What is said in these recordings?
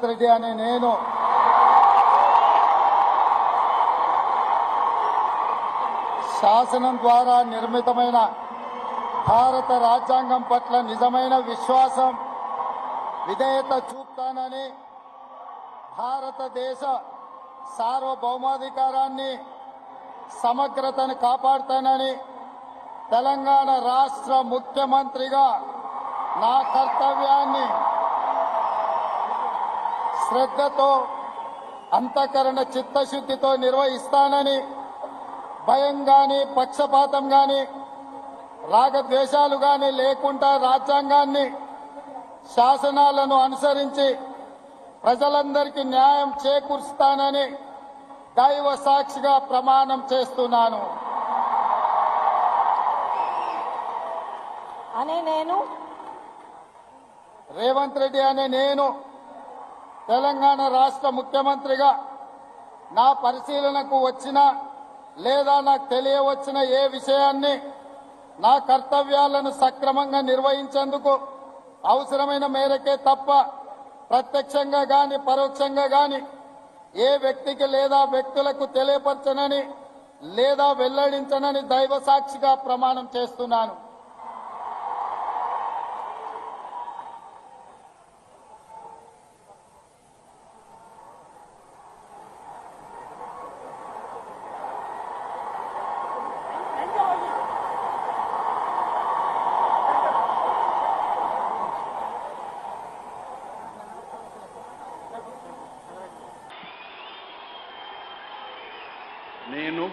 రేవంత్ రెడ్డి అనే నేను శాసనం ద్వారా నిర్మితమైన భారత రాజ్యాంగం పట్ల నిజమైన విశ్వాసం విధేయత చూపుతానని భారతదేశ సార్వభౌమాధికారాన్ని సమగ్రతను కాపాడుతానని తెలంగాణ రాష్ట్ర ముఖ్యమంత్రిగా నా కర్తవ్యాన్ని శ్రద్ధతో అంతఃకరణ చిత్తశుద్ధితో నిర్వహిస్తానని భయం గాని పక్షపాతం గాని రాగద్వేషాలు గాని లేకుండా రాజ్యాంగాన్ని శాసనాలను అనుసరించి ప్రజలందరికీ న్యాయం చేకూరుస్తానని దైవ సాక్షిగా ప్రమాణం చేస్తున్నాను. రేవంత్ రెడ్డి అనే నేను తెలంగాణ రాష్ట్ర ముఖ్యమంత్రిగా నా పరిశీలనకు వచ్చిన లేదా నాకు తెలియవచ్చిన ఏ విషయాన్ని నా కర్తవ్యాలను సక్రమంగా నిర్వహించేందుకు అవసరమైన మేరకే తప్ప ప్రత్యక్షంగా గాని పరోక్షంగా గాని ఏ వ్యక్తికి లేదా వ్యక్తులకు తెలియపరచనని లేదా వెల్లడించనని దైవ సాక్షిగా ప్రమాణం చేస్తున్నాను. నేను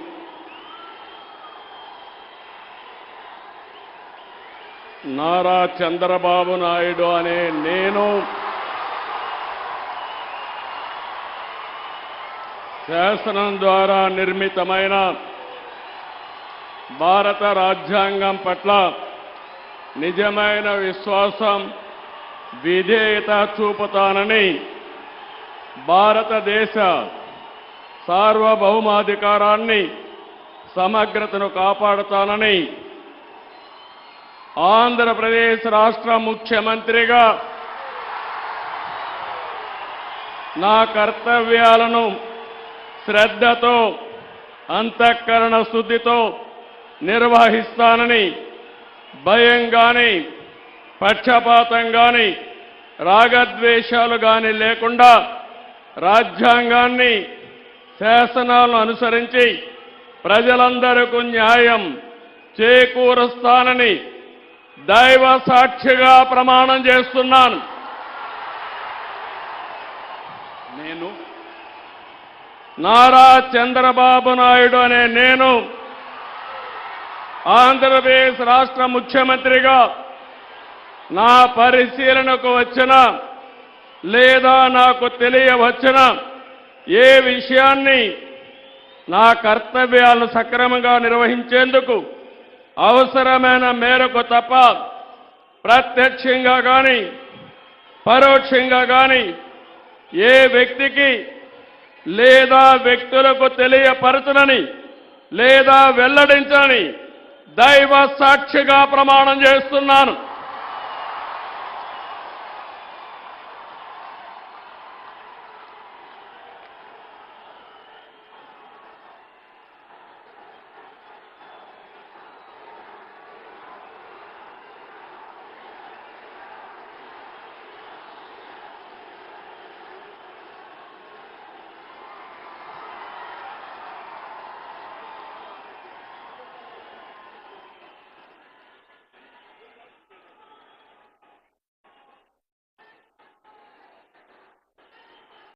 నారా చంద్రబాబు నాయుడు అనే నేను శాసనం ద్వారా నిర్మితమైన భారత రాజ్యాంగం పట్ల నిజమైన విశ్వాసం విధేయత చూపుతానని భారతదేశ సార్వభౌమాధికారాన్ని సమగ్రతను కాపాడుతానని ఆంధ్రప్రదేశ్ రాష్ట్ర ముఖ్యమంత్రిగా నా కర్తవ్యాలను శ్రద్ధతో అంతఃకరణ శుద్ధితో నిర్వహిస్తానని భయం గాని పక్షపాతం గాని రాగద్వేషాలు గాని లేకుండా రాజ్యాంగాన్ని శాసనాలను అనుసరించి ప్రజలందరికీ న్యాయం చేకూరుస్తానని దైవ సాక్షిగా ప్రమాణం చేస్తున్నాను. నేను నారా చంద్రబాబు నాయుడు అనే నేను ఆంధ్రప్రదేశ్ రాష్ట్ర ముఖ్యమంత్రిగా నా పరిశీలనకు వచ్చిన లేదా నాకు తెలియవచ్చిన ఏ విషయాన్ని నా కర్తవ్యాలను సక్రమంగా నిర్వహించేందుకు అవసరమైన మేరకు తప్ప ప్రత్యక్షంగా గాని పరోక్షంగా గాని ఏ వ్యక్తికి లేదా వ్యక్తులకు తెలియపరచనని లేదా వెల్లడించని దైవ సాక్షిగా ప్రమాణం చేస్తున్నాను.